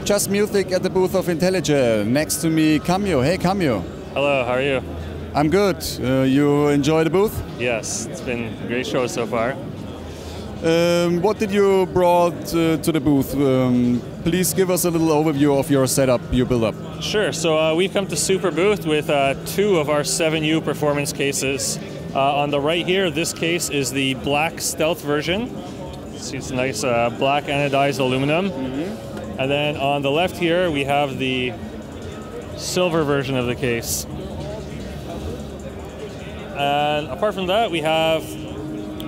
JustMusic at the booth of Intellijel. Next to me, Cameo. Hey, Cameo. Hello, how are you? I'm good. You enjoy the booth? Yes, it's been a great show so far. What did you brought to the booth? Please give us a little overview of your setup you built up. Sure, so we've come to Superbooth with 2 of our 7U performance cases. On the right here, this case is the black stealth version. See, it's nice black anodized aluminum. And then on the left here, we have the silver version of the case. And apart from that, we have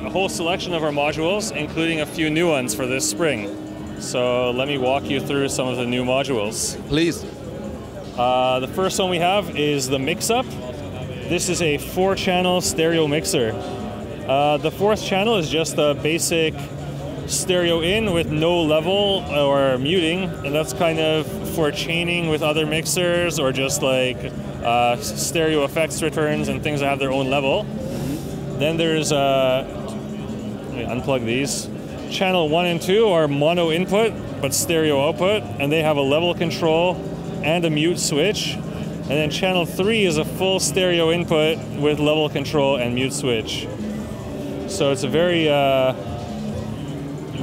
a whole selection of our modules, including a few new ones for this spring. So let me walk you through some of the new modules. Please. The first one we have is the Mixup. This is a 4-channel stereo mixer. The 4th channel is just a basic stereo in with no level or muting, and that's kind of for chaining with other mixers or just like stereo effects returns and things that have their own level. Then there's let me unplug these. Channel 1 and 2 are mono input but stereo output, and they have a level control and a mute switch. And then channel 3 is a full stereo input with level control and mute switch. So it's a very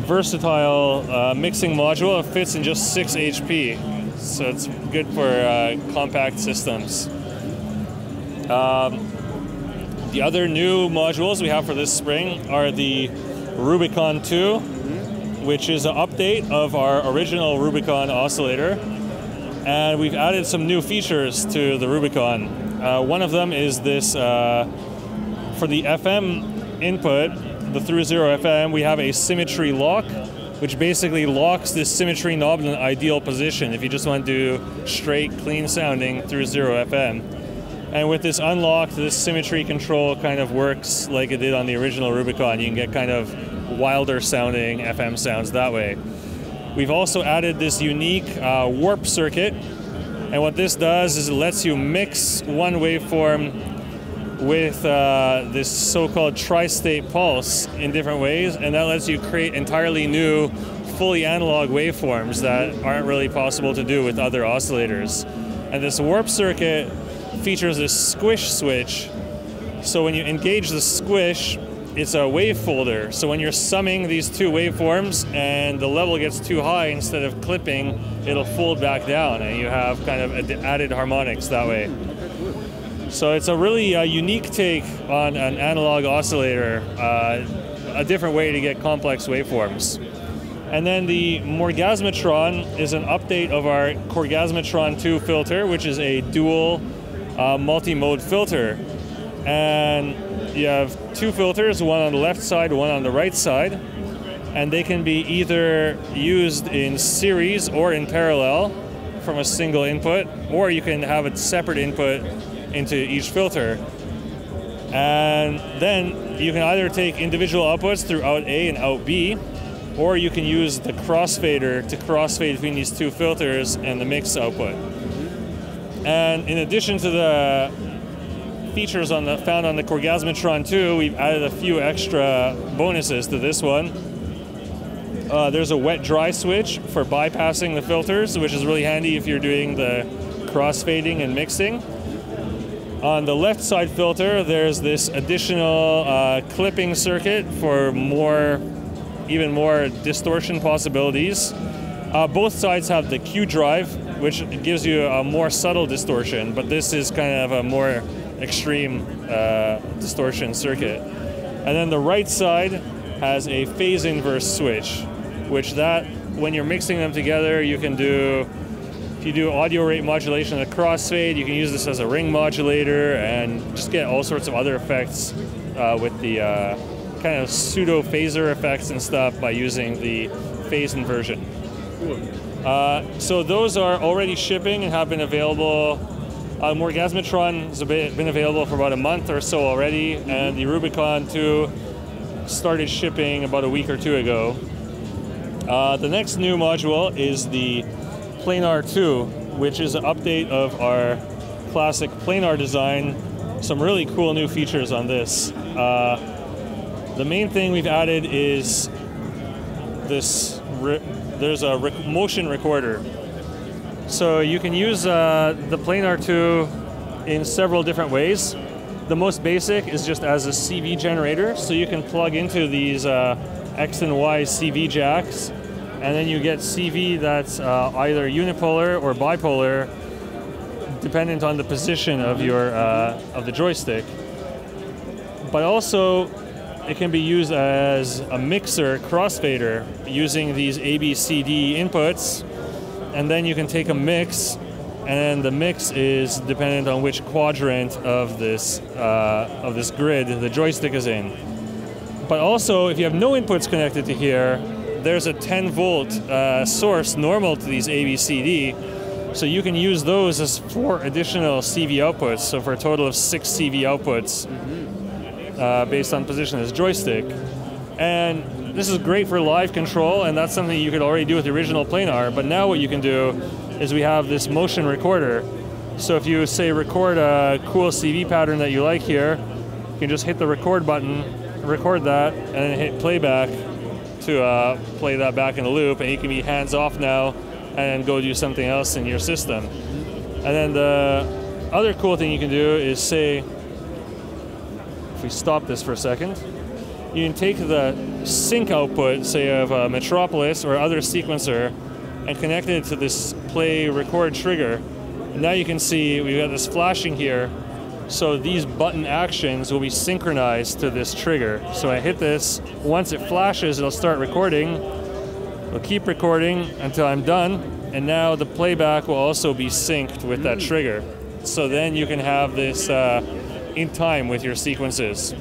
versatile mixing module. It fits in just 6 HP, so it's good for compact systems. The other new modules we have for this spring are the Rubicon Two, which is an update of our original Rubicon oscillator. And we've added some new features to the Rubicon. One of them is this, for the FM input, the through zero FM, we have a Symmetry Lock, which basically locks this symmetry knob in an ideal position if you just want to do straight, clean sounding through zero FM. And with this unlocked, this symmetry control kind of works like it did on the original Rubicon. You can get kind of wilder sounding FM sounds that way. We've also added this unique warp circuit, and what this does is it lets you mix one waveform with this so-called tri-state pulse in different ways, and that lets you create entirely new, fully analog waveforms that aren't really possible to do with other oscillators. And this warp circuit features this squish switch, so when you engage the squish, it's a wave folder. So when you're summing these 2 waveforms and the level gets too high, instead of clipping, it'll fold back down, and you have kind of added harmonics that way. So it's a really unique take on an analog oscillator, a different way to get complex waveforms. And then the Morgasmatron is an update of our Corgasmatron 2 filter, which is a dual multi-mode filter. And you have 2 filters, one on the left side, one on the right side, and they can be either used in series or in parallel from a single input, or you can have a separate input into each filter. And then you can either take individual outputs through out A and out B, or you can use the crossfader to crossfade between these 2 filters and the mix output. And in addition to the features found on the Corgasmatron 2, we've added a few extra bonuses to this one. There's a wet-dry switch for bypassing the filters, which is really handy if you're doing the crossfading and mixing. On the left side filter, there's this additional clipping circuit for even more distortion possibilities. Both sides have the Q drive, which gives you a more subtle distortion, but this is kind of a more extreme distortion circuit. And then the right side has a phase inverse switch, which when you're mixing them together, you can do, if you do audio rate modulation and a crossfade, you can use this as a ring modulator and just get all sorts of other effects with the kind of pseudo phaser effects and stuff by using the phase inversion. So those are already shipping and have been available. Morgasmatron has been available for about a month or so already, and the Rubicon 2 started shipping about a week or 2 ago. The next new module is the Planar 2, which is an update of our classic planar design. Some really cool new features on this. The main thing we've added is this, there's a motion recorder. So you can use the Planar 2 in several different ways. The most basic is just as a CV generator, so you can plug into these X and Y CV jacks, and then you get CV that's either unipolar or bipolar, dependent on the position of your of the joystick. But also, it can be used as a mixer crossfader using these ABCD inputs, and then you can take a mix, and the mix is dependent on which quadrant of this grid the joystick is in. But also, if you have no inputs connected to here, there's a 10-volt source normal to these ABCD, so you can use those as 4 additional CV outputs, so for a total of 6 CV outputs based on position of this joystick. And this is great for live control, and that's something you could already do with the original Planar, but now what you can do is we have this motion recorder. So if you, say, record a cool CV pattern that you like here, you can just hit the record button, record that, and then hit playback to play that back in the loop, and you can be hands-off now and go do something else in your system. And then the other cool thing you can do is, say, if we stop this for a second, you can take the sync output, say, of a Metropolis or other sequencer and connect it to this play record trigger. And now you can see we've got this flashing here, so these button actions will be synchronized to this trigger. So I hit this, once it flashes, it'll start recording. It'll keep recording until I'm done, and now the playback will also be synced with that trigger. So then you can have this in time with your sequences.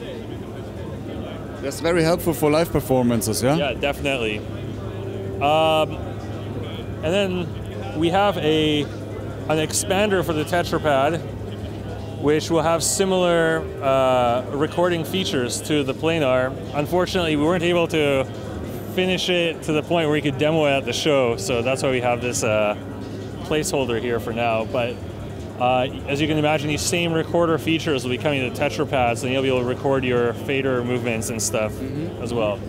That's very helpful for live performances, yeah? Yeah, definitely. And then we have an expander for the Tetrapod, which will have similar recording features to the Planar. Unfortunately, we weren't able to finish it to the point where we could demo it at the show, so that's why we have this placeholder here for now. But as you can imagine, these same recorder features will be coming to the Tetrapods, and you'll be able to record your fader movements and stuff as well.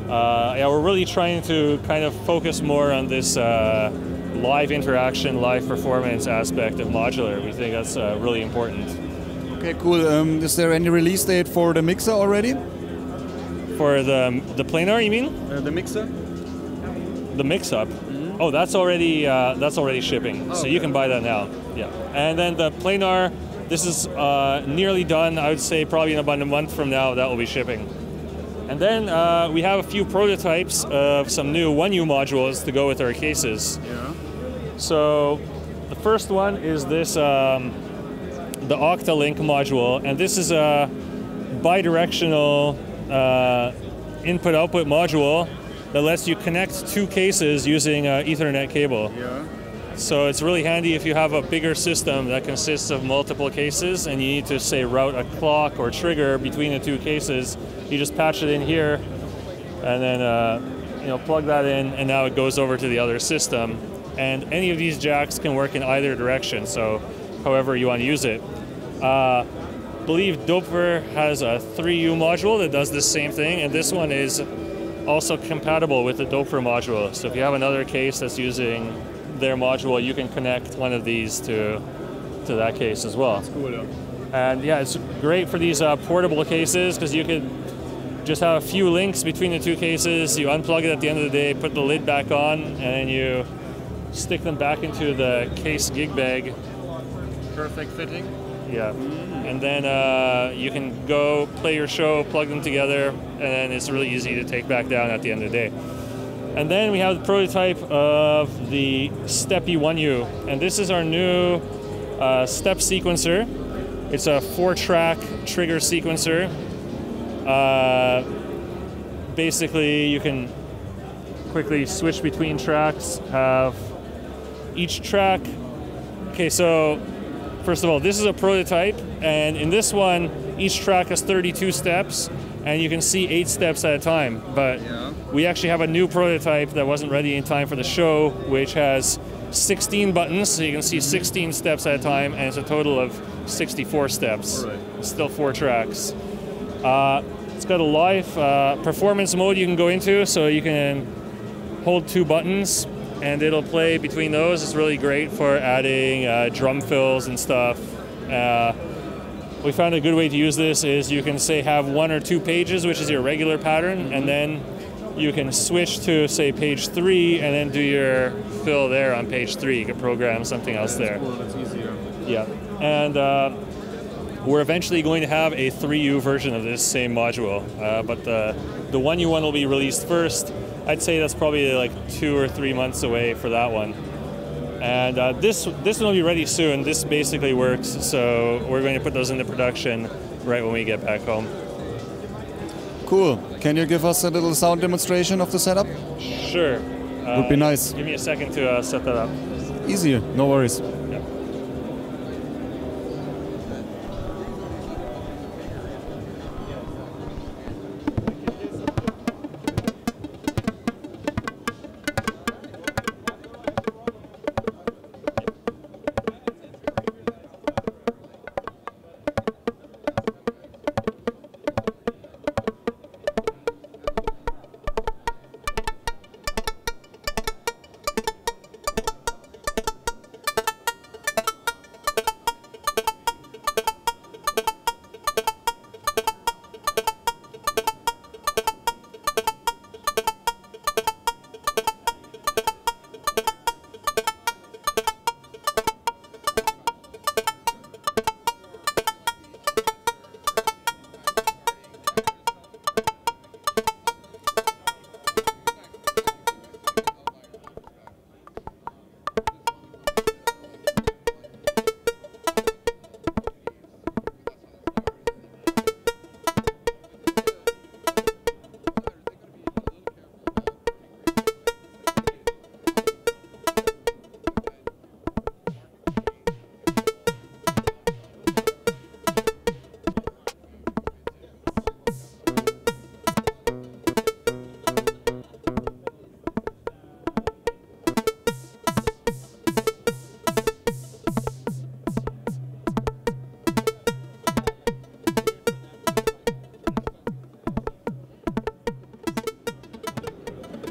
Yeah, we're really trying to kind of focus more on this live interaction, live performance aspect of modular. We think that's really important. Okay, cool. Is there any release date for the mixer already? For the Planar, you mean? The mixer? The Mixup. Oh, that's already shipping. So you can buy that now. Yeah. And then the Planar, this is nearly done. I would say probably in about a month from now that will be shipping. And then we have a few prototypes of some new 1U modules to go with our cases. Yeah. So the first one is this, the Octalink module, and this is a bidirectional input-output module that lets you connect 2 cases using an Ethernet cable. Yeah. So it's really handy if you have a bigger system that consists of multiple cases and you need to, say, route a clock or trigger between the 2 cases. You just patch it in here and then plug that in, and now it goes over to the other system. And any of these jacks can work in either direction, so however you want to use it. I believe Doppler has a 3U module that does the same thing, and this one is also compatible with the Doppler module. So if you have another case that's using their module, you can connect one of these to that case as well. That's cool, yeah. And yeah, it's great for these portable cases because you could just have a few links between the 2 cases. You unplug it at the end of the day, put the lid back on, and then you stick them back into the case gig bag. Perfect fitting. Yeah. And then you can go play your show, plug them together, and then it's really easy to take back down at the end of the day. And then we have the prototype of the Steppy 1U, and this is our new step sequencer. It's a 4-track trigger sequencer. Basically, you can quickly switch between tracks, have each track. Okay, so first of all, this is a prototype, and in this one, each track has 32 steps, and you can see 8 steps at a time. But we actually have a new prototype that wasn't ready in time for the show, which has 16 buttons, so you can see 16 steps at a time, and it's a total of 64 steps. Right. Still 4 tracks. It's got a live performance mode you can go into, so you can hold 2 buttons, and it'll play between those. It's really great for adding drum fills and stuff. We found a good way to use this is you can say have 1 or 2 pages, which is your regular pattern, and then you can switch to say page 3 and then do your fill there on page 3. You can program something else there. Cool, that's easier. Yeah, and we're eventually going to have a 3U version of this same module, but the 1U one will be released first. I'd say that's probably like 2 or 3 months away for that one. And this one will be ready soon. This basically works, so we're going to put those into production right when we get back home. Cool. Can you give us a little sound demonstration of the setup? Sure. Would be nice. Give me a second to set that up. Easier, no worries. Yeah.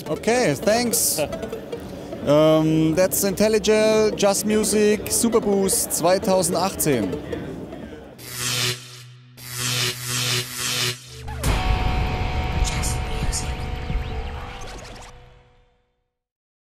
Okay, thanks. That's Intellijel JustMusic Superbooth 2018.